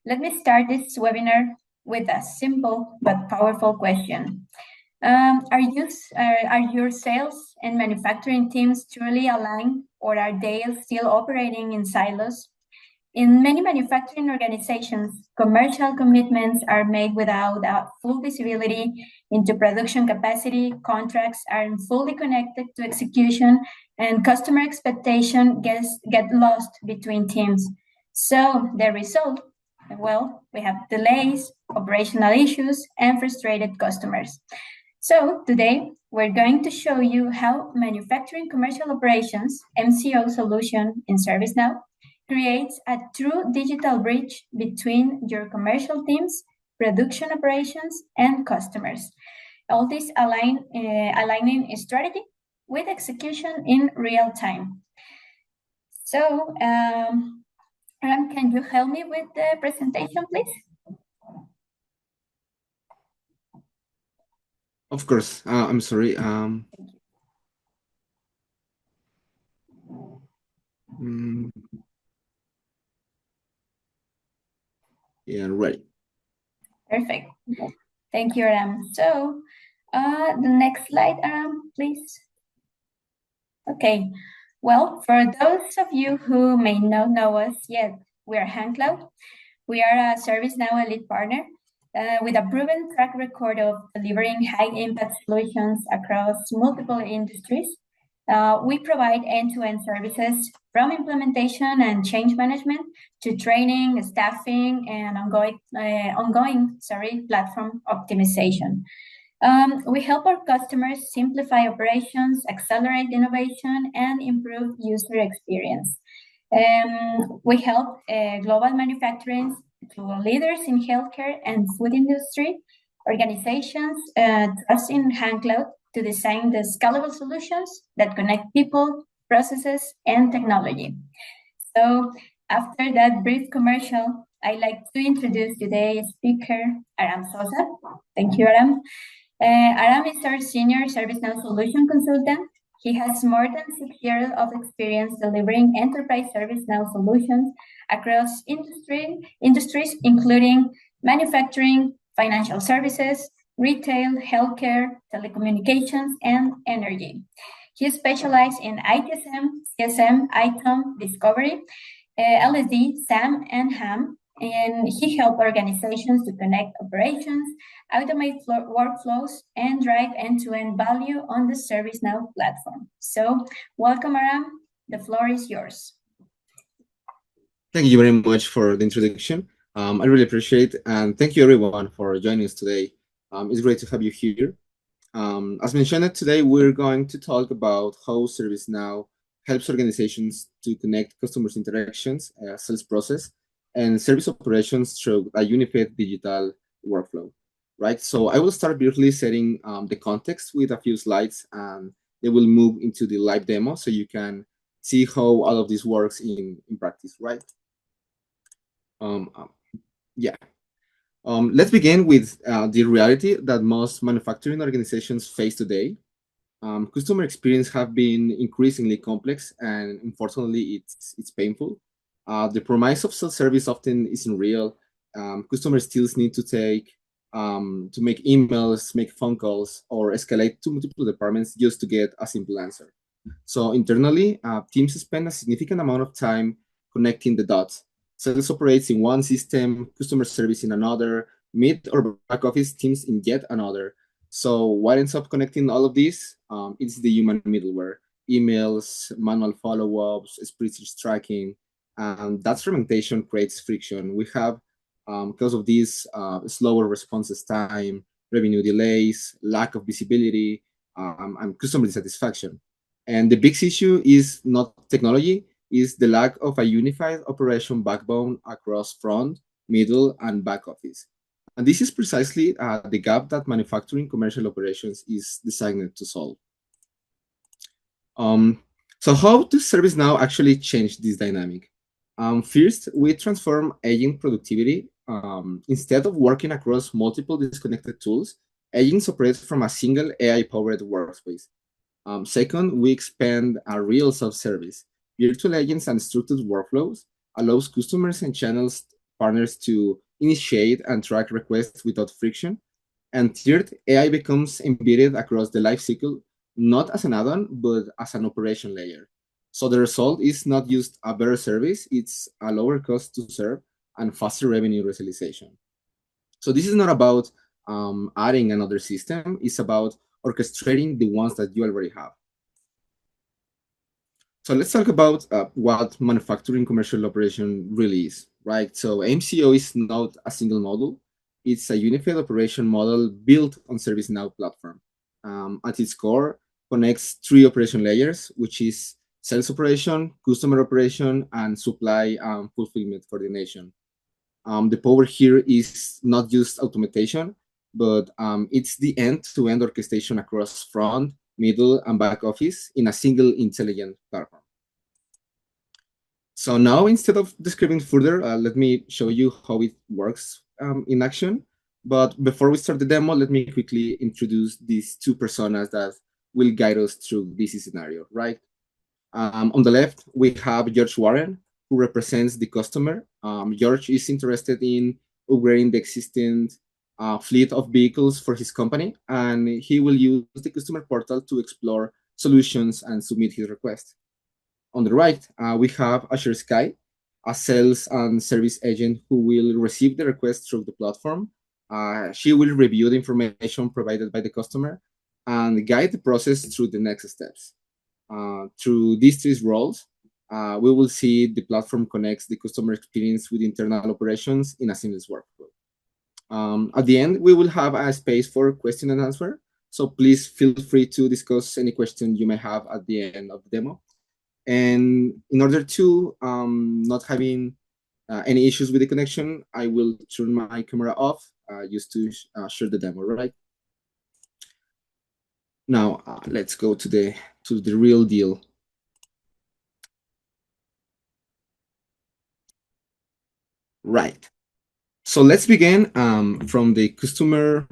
Let me start this webinar with a simple but powerful question. Are your sales and manufacturing teams truly aligned, or are they still operating in silos? In many manufacturing organizations, commercial commitments are made without full visibility into production capacity, contracts aren't fully connected to execution, and customer expectation get lost between teams. So the result, well, we have delays, operational issues, and frustrated customers. So today, we're going to show you how manufacturing commercial operations, MCO solution in ServiceNow, creates a true digital bridge between your commercial teams, production operations, and customers. All this aligning strategy with execution in real time. So, Ram, can you help me with the presentation, please? Of course. I'm sorry. Yeah, ready. Perfect. Thank you, Ram. So, the next slide, Ram, please. Okay. Well, for those of you who may not know us yet, we are HandCloud. We are a ServiceNow Elite partner with a proven track record of delivering high-impact solutions across multiple industries. We provide end-to-end services from implementation and change management to training, staffing, and ongoing platform optimization. We help our customers simplify operations, accelerate innovation, and improve user experience. We help global manufacturing to leaders in healthcare and food industry organizations trust in HandCloud to design the scalable solutions that connect people, processes, and technology. So after that brief commercial, I'd like to introduce today's speaker, Aram Sosa. Thank you, Aram. Aram is our senior ServiceNow solution consultant. He has more than 6 years of experience delivering enterprise ServiceNow solutions across industries, including manufacturing, financial services, retail, healthcare, telecommunications, and energy. He specializes in ITSM, CSM, ITOM, Discovery, LSD, SAM, and HAM, and he helps organizations to connect operations, automate workflows, and drive end-to-end value on the ServiceNow platform. So, welcome, Aram. The floor is yours. Thank you very much for the introduction. I really appreciate it, and thank you everyone for joining us today. It's great to have you here. As mentioned, today we're going to talk about how ServiceNow helps organizations to connect customers' interactions, sales process, and service operations through a unified digital workflow, right? So I will start briefly setting the context with a few slides, and then we'll move into the live demo so you can see how all of this works in practice, right? Let's begin with the reality that most manufacturing organizations face today. Customer experience have been increasingly complex, and unfortunately, it's painful. The promise of self-service often isn't real. Customers still need to make emails, make phone calls, or escalate to multiple departments just to get a simple answer. So internally, teams spend a significant amount of time connecting the dots. Sales operates in one system, customer service in another, mid or back office teams in yet another. So what ends up connecting all of this? It's the human middleware, emails, manual follow-ups, spreadsheet tracking, and that fragmentation creates friction. We have, because of this, slower responses time, revenue delays, lack of visibility, and customer dissatisfaction. And the big issue is not technology, is the lack of a unified operation backbone across front, middle, and back office. And this is precisely the gap that manufacturing commercial operations is designed to solve. So how does ServiceNow actually change this dynamic? First, we transform agent productivity. Instead of working across multiple disconnected tools, agents operate from a single AI-powered workspace. Second, we expand a real self-service. Virtual agents and structured workflows allows customers and channels partners to initiate and track requests without friction. And third, AI becomes embedded across the life cycle, not as an add-on, but as an operation layer. So the result is not just a better service, it's a lower cost to serve and faster revenue realization. So this is not about adding another system, it's about orchestrating the ones that you already have. So let's talk about what manufacturing commercial operation really is, right? So MCO is not a single model. It's a unified operation model built on ServiceNow platform. At its core, connects three operation layers, which is sales operation, customer operation, and supply fulfillment coordination. The power here is not just automation, but it's the end-to-end orchestration across front, middle, and back office in a single intelligent platform. So now, instead of describing further, let me show you how it works in action. But before we start the demo, let me quickly introduce these two personas that will guide us through this scenario, right? On the left, we have George Warren, who represents the customer. George is interested in upgrading the existing fleet of vehicles for his company, and he will use the customer portal to explore solutions and submit his request. On the right, we have Asher Sky, a sales and service agent who will receive the request through the platform. She will review the information provided by the customer and guide the process through the next steps. Through these three roles, we will see the platform connects the customer experience with internal operations in a seamless workflow. At the end, we will have a space for question and answer. So please feel free to discuss any question you may have at the end of the demo. And in order to not having any issues with the connection, I will turn my camera off just to share the demo, right? Now, let's go to the real deal. Right. So let's begin from the customer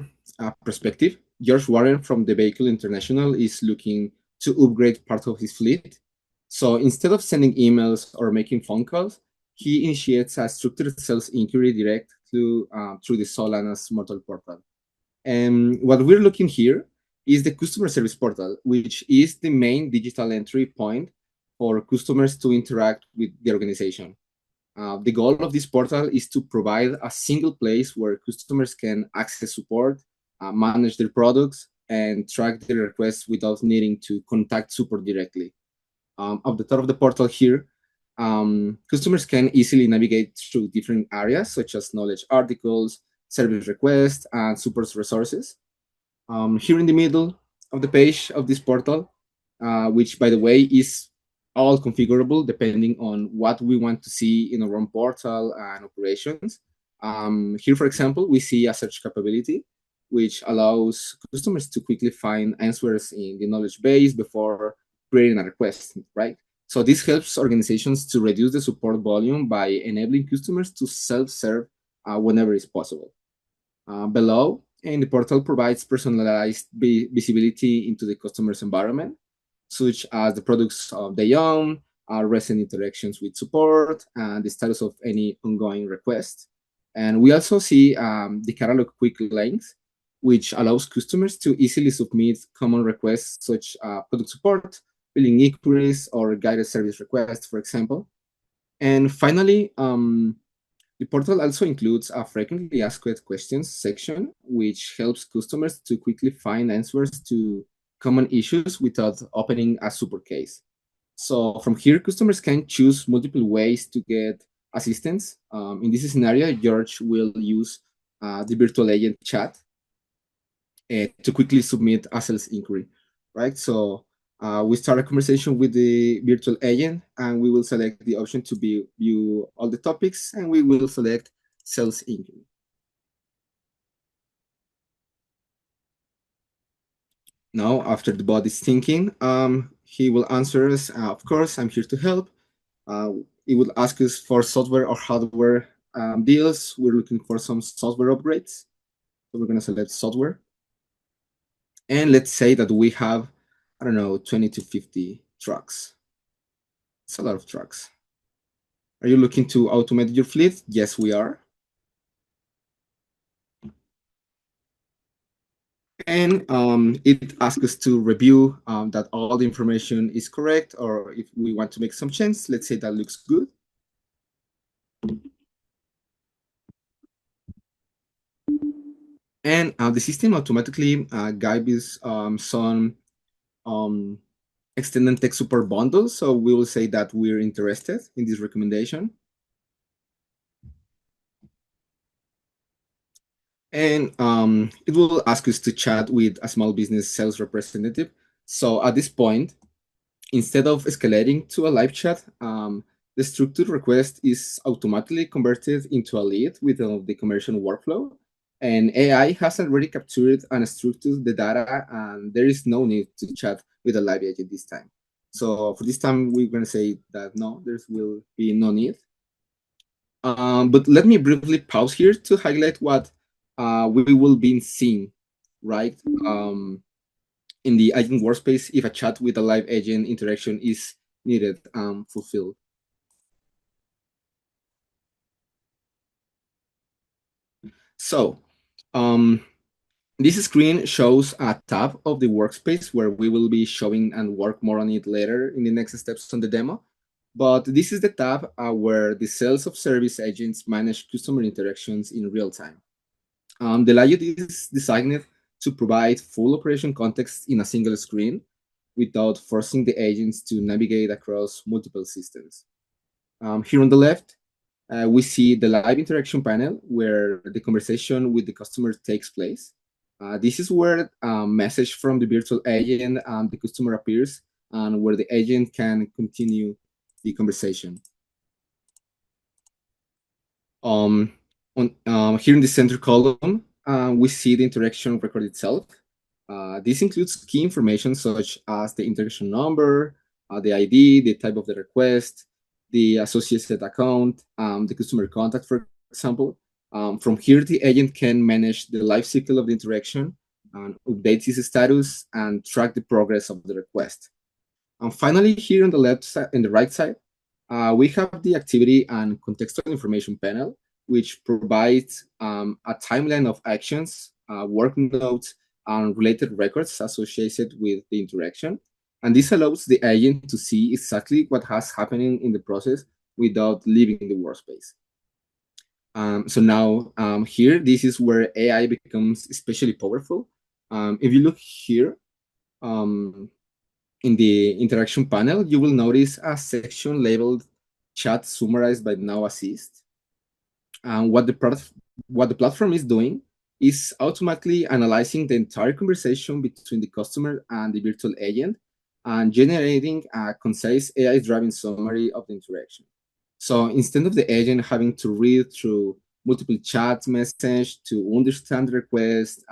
perspective. George Warren from the Vehicle International is looking to upgrade part of his fleet. So instead of sending emails or making phone calls, he initiates a structured sales inquiry direct through the Solana's Mortal portal. And what we're looking here is the customer service portal, which is the main digital entry point for customers to interact with the organization. The goal of this portal is to provide a single place where customers can access support, manage their products, and track their requests without needing to contact support directly. At the top of the portal here, customers can easily navigate through different areas such as knowledge articles, service requests, and support resources. Here in the middle of the page of this portal, which by the way is all configurable depending on what we want to see in our own portal and operations. Here, for example, we see a search capability, which allows customers to quickly find answers in the knowledge base before creating a request, right? So this helps organizations to reduce the support volume by enabling customers to self-serve whenever it's possible. Below, and the portal provides personalized visibility into the customer's environment, such as the products they own, recent interactions with support, and the status of any ongoing request. And we also see the catalog quick links, which allows customers to easily submit common requests such as product support, billing inquiries, or guided service requests, for example. And finally, the portal also includes a frequently asked questions section, which helps customers to quickly find answers to common issues without opening a support case. So from here, customers can choose multiple ways to get assistance. In this scenario, George will use the virtual agent chat to quickly submit a sales inquiry, right? So we start a conversation with the virtual agent, and we will select the option to view all the topics, and we will select sales inquiry. Now, after the bot is thinking, he will answer us, of course, I'm here to help. It will ask us for software or hardware deals. We're looking for some software upgrades. So we're going to select software. And let's say that we have, I don't know, 20 to 50 trucks. It's a lot of trucks. Are you looking to automate your fleet? Yes, we are. And it asks us to review that all the information is correct, or if we want to make some changes, let's say that looks good. And the system automatically gives some um, extended tech support bundles. So we will say that we're interested in this recommendation. And it will ask us to chat with a small business sales representative. So at this point, instead of escalating to a live chat, the structured request is automatically converted into a lead with the conversion workflow. And AI has already captured and structured the data, and there is no need to chat with a live agent this time. So for this time, we're going to say that no, there will be no need. But let me briefly pause here to highlight what we will be seeing, right? In the agent workspace if a chat with a live agent interaction is needed fulfilled. So this screen shows a tab of the workspace where we will be showing and work more on it later in the next steps on the demo. But this is the tab where the sales of service agents manage customer interactions in real time. The layout is designed to provide full operation context in a single screen without forcing the agents to navigate across multiple systems. Here on the left, we see the live interaction panel where the conversation with the customer takes place. This is where a message from the virtual agent and the customer appears and where the agent can continue the conversation. Um, here in the center column, we see the interaction record itself. This includes key information such as the interaction number, the ID, the type of the request, the associated account, the customer contact, for example. From here, the agent can manage the life cycle of the interaction and update its status and track the progress of the request. And finally, here on the left side and the right side, we have the activity and contextual information panel, which provides a timeline of actions, work notes, and related records associated with the interaction. And this allows the agent to see exactly what has happening in the process without leaving the workspace. So now here, this is where AI becomes especially powerful. If you look here, in the interaction panel, you will notice a section labeled Chat Summarized by Now Assist. And what the platform is doing is automatically analyzing the entire conversation between the customer and the virtual agent and generating a concise AI-driven summary of the interaction. So instead of the agent having to read through multiple chat messages to understand the request,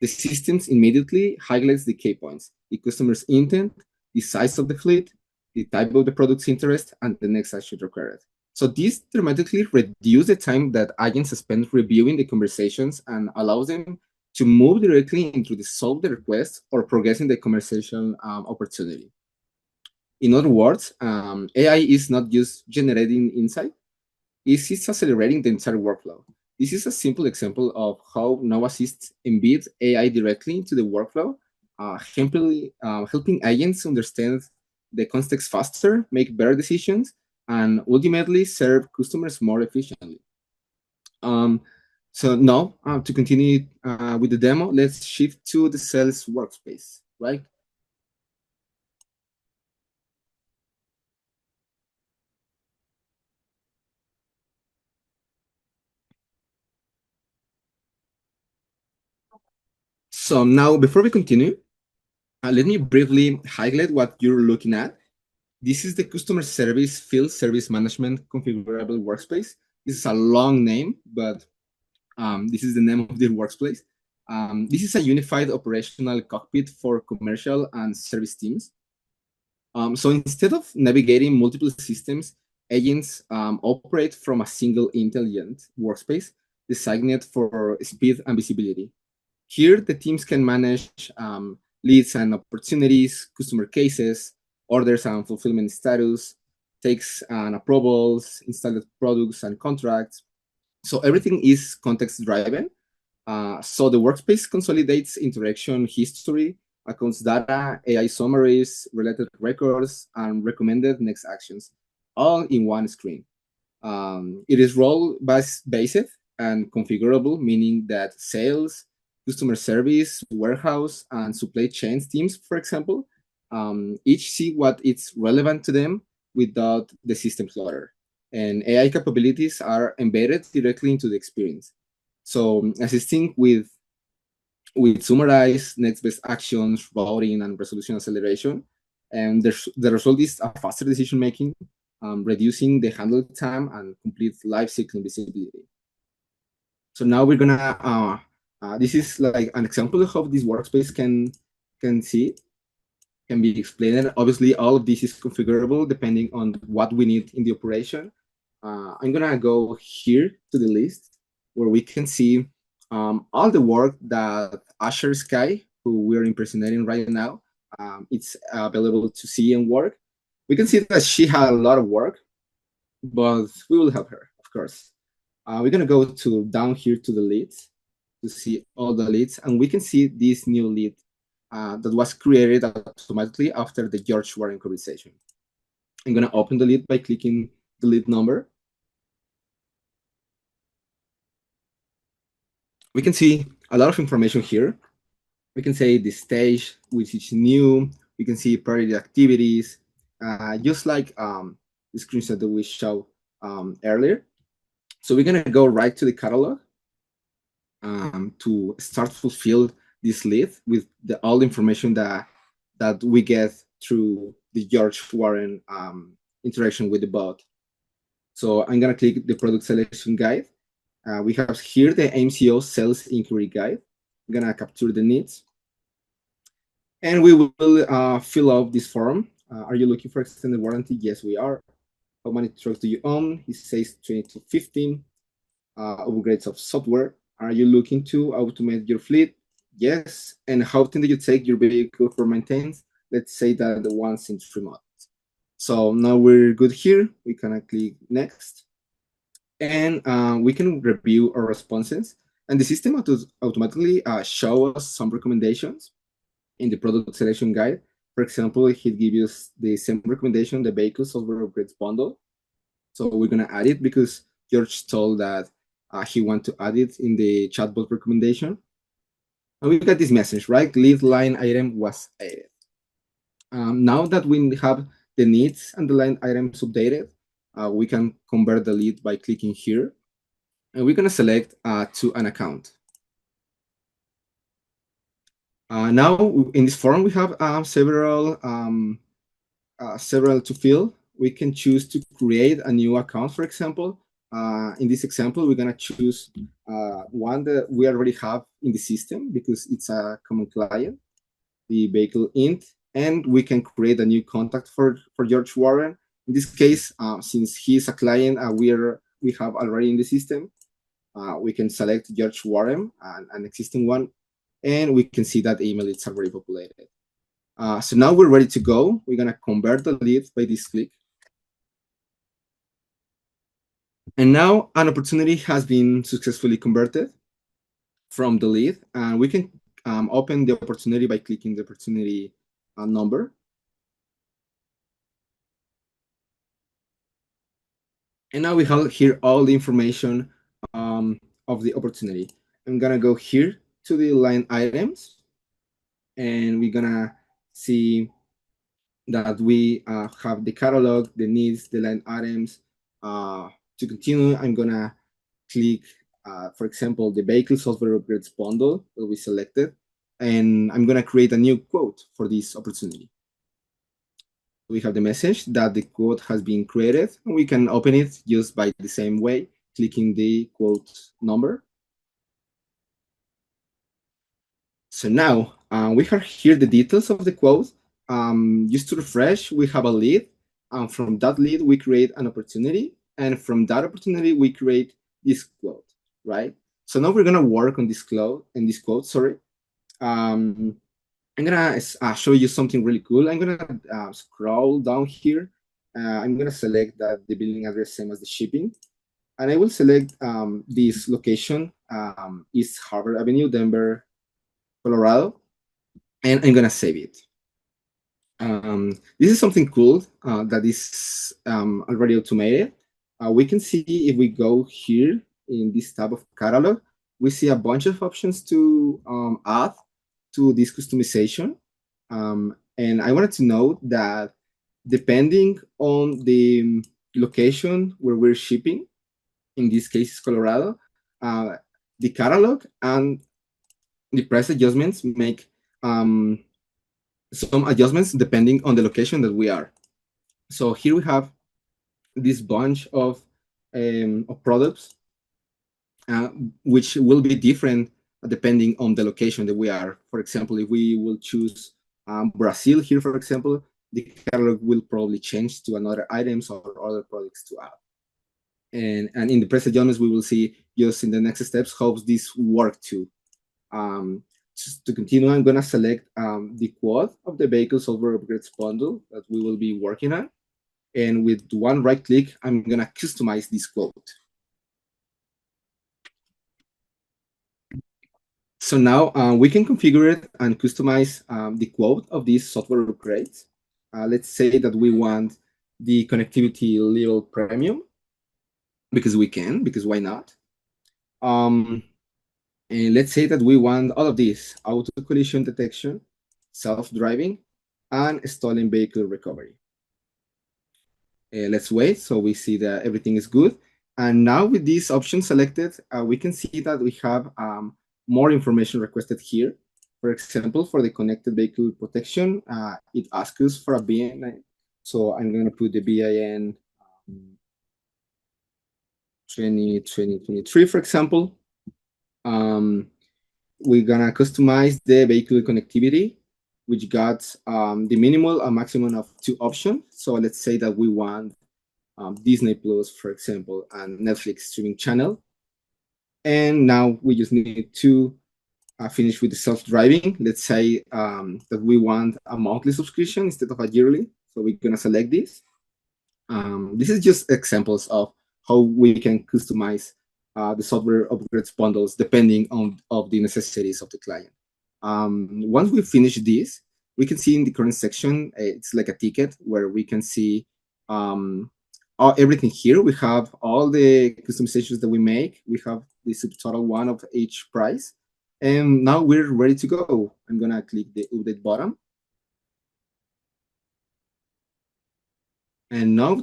the systems immediately highlights the key points: the customer's intent, the size of the fleet, the type of the product's interest, and the next action required. So this dramatically reduces the time that agents spend reviewing the conversations and allows them to move directly into the solve the request or progressing the conversation opportunity. In other words, AI is not just generating insight, it's accelerating the entire workflow. This is a simple example of how Now Assist embeds AI directly into the workflow, helping agents understand the context faster, make better decisions, and ultimately serve customers more efficiently. So now, to continue with the demo, let's shift to the sales workspace, right? So now, before we continue, let me briefly highlight what you're looking at. This is the customer service field service management configurable workspace. This is a long name, but this is the name of the workspace. This is a unified operational cockpit for commercial and service teams. So instead of navigating multiple systems, agents operate from a single intelligent workspace designed for speed and visibility. Here, the teams can manage leads and opportunities, customer cases, orders and fulfillment status, takes approvals, installed products and contracts. So everything is context driven. So the workspace consolidates interaction history, accounts data, AI summaries, related records, and recommended next actions, all in one screen. It is role-based and configurable, meaning that sales, customer service, warehouse, and supply chain teams, for example, each see what is relevant to them without the system clutter. And AI capabilities are embedded directly into the experience. So assisting with summarize, next best actions, routing, and resolution acceleration. And the result is a faster decision making, reducing the handle time and complete life cycle visibility. So now we're gonna, this is like an example of how this workspace can be explained. Obviously, all of this is configurable depending on what we need in the operation. I'm gonna go here to the list where we can see all the work that Asher Sky, who we are impersonating right now, it's available to see and work. We can see that she had a lot of work, but we will help her, of course. We're gonna go to down here to the leads to see all the leads, and we can see this new lead that was created automatically after the George Warren conversation. I'm gonna open the lead by clicking the lead number. We can see a lot of information here. We can say the stage, which is new. We can see priority activities, just like the screenshot that we showed earlier. So we're gonna go right to the catalog to start to fulfill this lead with all the information that we get through the George Warren interaction with the bot. So I'm gonna click the product selection guide. We have here the MCO sales inquiry guide. I'm gonna capture the needs. And we will fill out this form. Are you looking for extended warranty? Yes, we are. How many trucks do you own? He says 20 to 15. Upgrades of software. Are you looking to automate your fleet? Yes. And how often do you take your vehicle for maintenance? Let's say that once in 3 months. So now we're good here. We can click next. And we can review our responses. And the system automatically shows us some recommendations in the product selection guide. For example, he gives us the same recommendation, the vehicle software upgrades bundle. So we're gonna add it because George told that he want to add it in the chatbot recommendation. And we got this message, right? Lead line item was added. Now that we have the needs and the line items updated, we can convert the lead by clicking here. And we're gonna select to an account. Now in this form, we have several to fill. We can choose to create a new account, for example. In this example, we're gonna choose one that we already have in the system because it's a common client, the vehicle int, and we can create a new contact for George Warren. In this case, since he's a client, we have already in the system, we can select George Warren, an existing one, and we can see that email is already populated. So now we're ready to go. We're gonna convert the lead by this click. And now an opportunity has been successfully converted from the lead, and we can open the opportunity by clicking the opportunity number. And now we have here all the information of the opportunity. I'm gonna go here to the line items, and we're gonna see that we have the catalog, the needs, the line items. To continue, I'm gonna click, for example, the vehicle software upgrades bundle that we selected, and I'm gonna create a new quote for this opportunity. We have the message that the quote has been created, and we can open it just by the same way, clicking the quote number. So now we have here the details of the quote. Just to refresh, we have a lead, and from that lead, we create an opportunity, and from that opportunity, we create this quote, right? So now we're gonna work on this quote. Sorry. I'm gonna show you something really cool. I'm gonna scroll down here, I'm going to select that the billing address same as the shipping. And I will select this location, East Harvard Avenue, Denver, Colorado. And I'm going to save it. This is something cool that is already automated. We can see if we go here in this tab of catalog, we see a bunch of options to add to this customization. And I wanted to note that depending on the location where we're shipping, in this case, Colorado, the catalog and the price adjustments make some adjustments depending on the location that we are. So here we have this bunch of products, which will be different depending on the location that we are. For example, if we will choose Brazil here, for example, the catalog will probably change to another items or other products to add. And in the price adjustments, we will see just in the next steps how this work too. Just to continue, I'm going to select the quote of the vehicle software upgrades bundle that we will be working on. And with one right click, I'm going to customize this quote. So now we can configure it and customize the quote of these software upgrades. Let's say that we want the connectivity level premium, because we can, because why not? And let's say that we want all of this: auto collision detection, self-driving, and stolen vehicle recovery. Let's wait so we see that everything is good. And now with these options selected, we can see that we have more information requested here. For example, for the connected vehicle protection, it asks us for a BIN. So I'm going to put the BIN 2023, for example. We're gonna customize the vehicle connectivity, which got the minimal and maximum of 2 options. So let's say that we want Disney Plus, for example, and Netflix streaming channel. And now we just need to finish with the self-driving. Let's say that we want a monthly subscription instead of a yearly. So we're gonna select this. This is just examples of how we can customize the software upgrades bundles depending on the necessities of the client. Once we finish this, we can see in the current section, it's like a ticket where we can see everything here. We have all the customizations that we make. We have the subtotal one of each price. And now we're ready to go. I'm gonna click the update button. And now,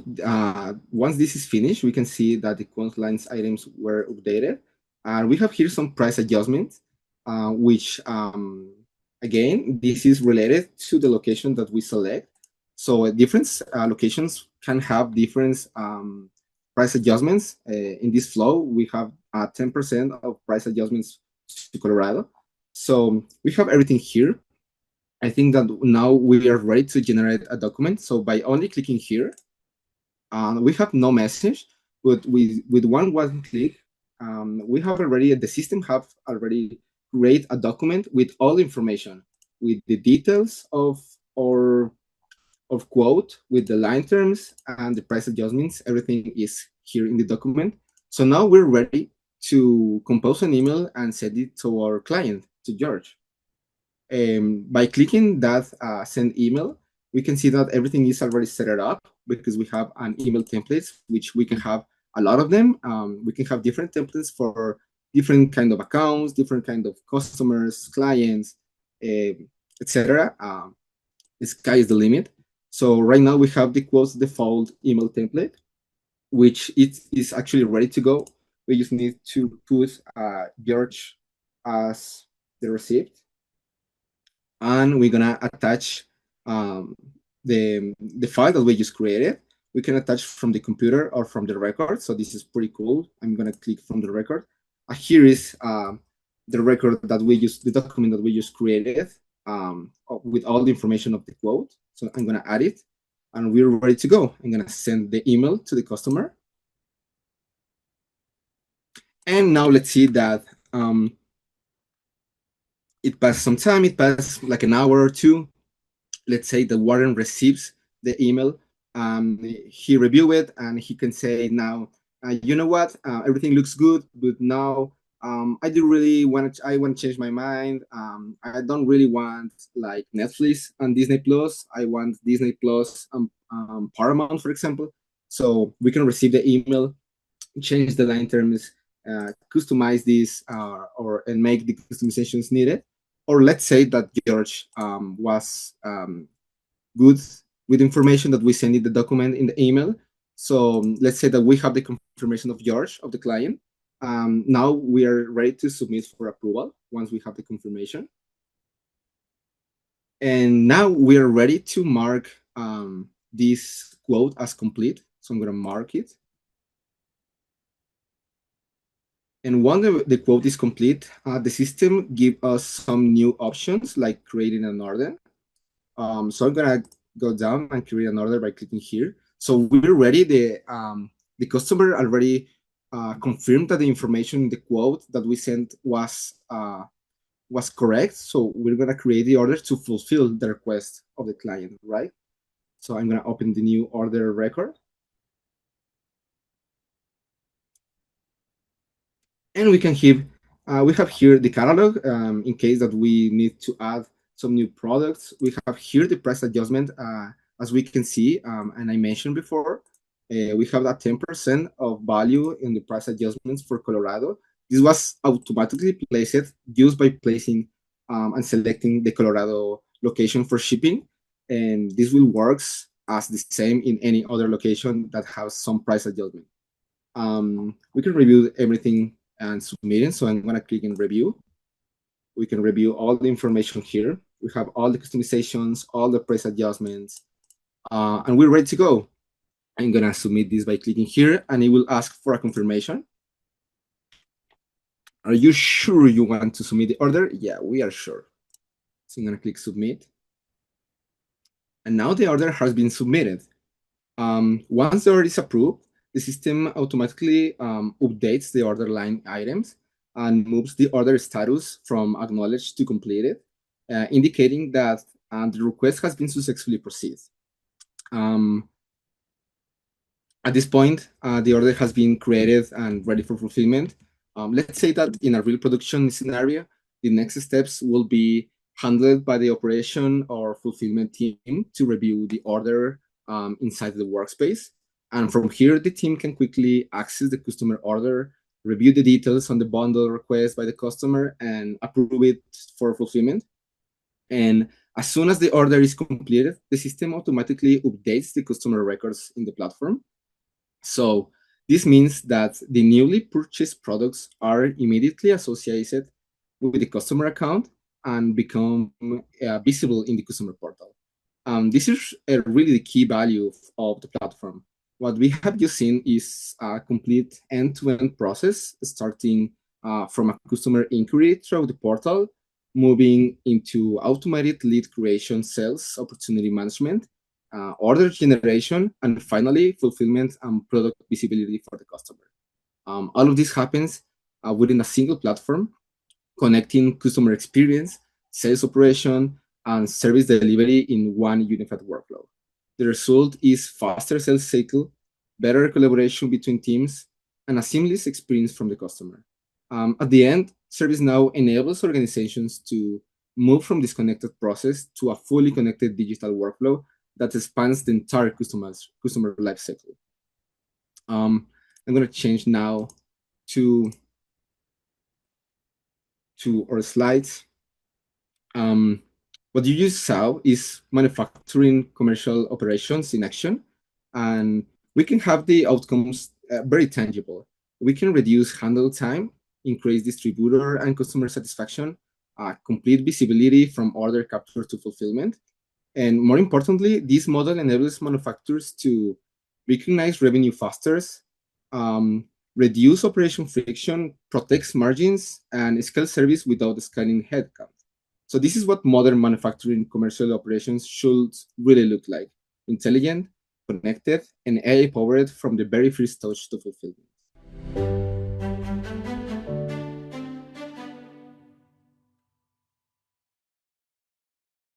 once this is finished, we can see that the quote lines items were updated. And we have here some price adjustments, which, again, this is related to the location that we select. So different locations can have different price adjustments. In this flow, we have 10% of price adjustments to Colorado. So we have everything here. I think that now we are ready to generate a document. So by only clicking here, we have no message, but with one click, we have already, the system have already create a document with all information, with the details of quote, with the line terms and the price adjustments. Everything is here in the document. So now we're ready to compose an email and send it to our client, to George. By clicking that send email, we can see that everything is already set up because we have an email templates, which we can have a lot of them. We can have different templates for different kind of accounts, different kind of customers, clients, etc. The sky is the limit. So right now we have the quotes default email template, which it is actually ready to go. We just need to put George as the receipt. And we're gonna attach the file that we just created. We can attach from the computer or from the record. So this is pretty cool. I'm gonna click from the record. Here is the record that we just, the document that we just created with all the information of the quote. So I'm gonna add it and we're ready to go. I'm gonna send the email to the customer. And now let's see that it passed some time. It passed like an hour or two. Let's say the warden receives the email He review it and he can say now, you know what, everything looks good, but now I do really want to. I want to change my mind. I don't really want like Netflix and Disney Plus. I want Disney Plus and Paramount, for example. So we can receive the email, change the line terms, customize this, or and make the customizations needed. Or let's say that George was good with information that we send in the document in the email. So let's say that we have the confirmation of George, of the client. Now we are ready to submit for approval once we have the confirmation. And now we are ready to mark this quote as complete. So I'm going to mark it. And once the quote is complete, the system gives us some new options like creating an order. So I'm gonna go down and create an order by clicking here. So we're ready. The customer already confirmed that the information in the quote that we sent was correct. So we're gonna create the order to fulfill the request of the client, right? So I'm gonna open the new order record. And we have here the catalog in case that we need to add some new products. We have here the price adjustment, as we can see, and I mentioned before, we have that 10% of value in the price adjustments for Colorado. This was automatically placed just by placing and selecting the Colorado location for shipping, and this will work as the same in any other location that has some price adjustment. We can review everything and submitting. So I'm going to click in review. We can review all the information here. We have all the customizations, all the price adjustments, and we're ready to go. I'm going to submit this by clicking here, and it will ask for a confirmation. Are you sure you want to submit the order? Yeah, we are sure. So I'm going to click submit. And now the order has been submitted. Once the order is approved, the system automatically updates the order line items and moves the order status from acknowledged to completed, indicating that the request has been successfully processed. At this point, the order has been created and ready for fulfillment. Let's say that in a real production scenario, the next steps will be handled by the operation or fulfillment team to review the order inside the workspace. And from here, the team can quickly access the customer order, review the details on the bundle request by the customer, and approve it for fulfillment. And as soon as the order is completed, the system automatically updates the customer records in the platform. So this means that the newly purchased products are immediately associated with the customer account and become visible in the customer portal. This is really the key value of the platform. What we have just seen is a complete end-to-end process, starting from a customer inquiry through the portal, moving into automated lead creation, sales, opportunity management, order generation, and finally, fulfillment and product visibility for the customer. All of this happens within a single platform, connecting customer experience, sales operation, and service delivery in one unified workflow. The result is faster sales cycle, better collaboration between teams, and a seamless experience from the customer. At the end, ServiceNow enables organizations to move from disconnected process to a fully connected digital workflow that spans the entire customer lifecycle. I'm going to change now to our slides. What you just saw is manufacturing commercial operations in action, and we can have the outcomes very tangible. We can reduce handle time, increase distributor and customer satisfaction, complete visibility from order capture to fulfillment. And more importantly, this model enables manufacturers to recognize revenue faster, reduce operation friction, protects margins, and scale service without scaling headcount. So this is what modern manufacturing commercial operations should really look like: intelligent, connected, and AI-powered from the very first touch to fulfillment.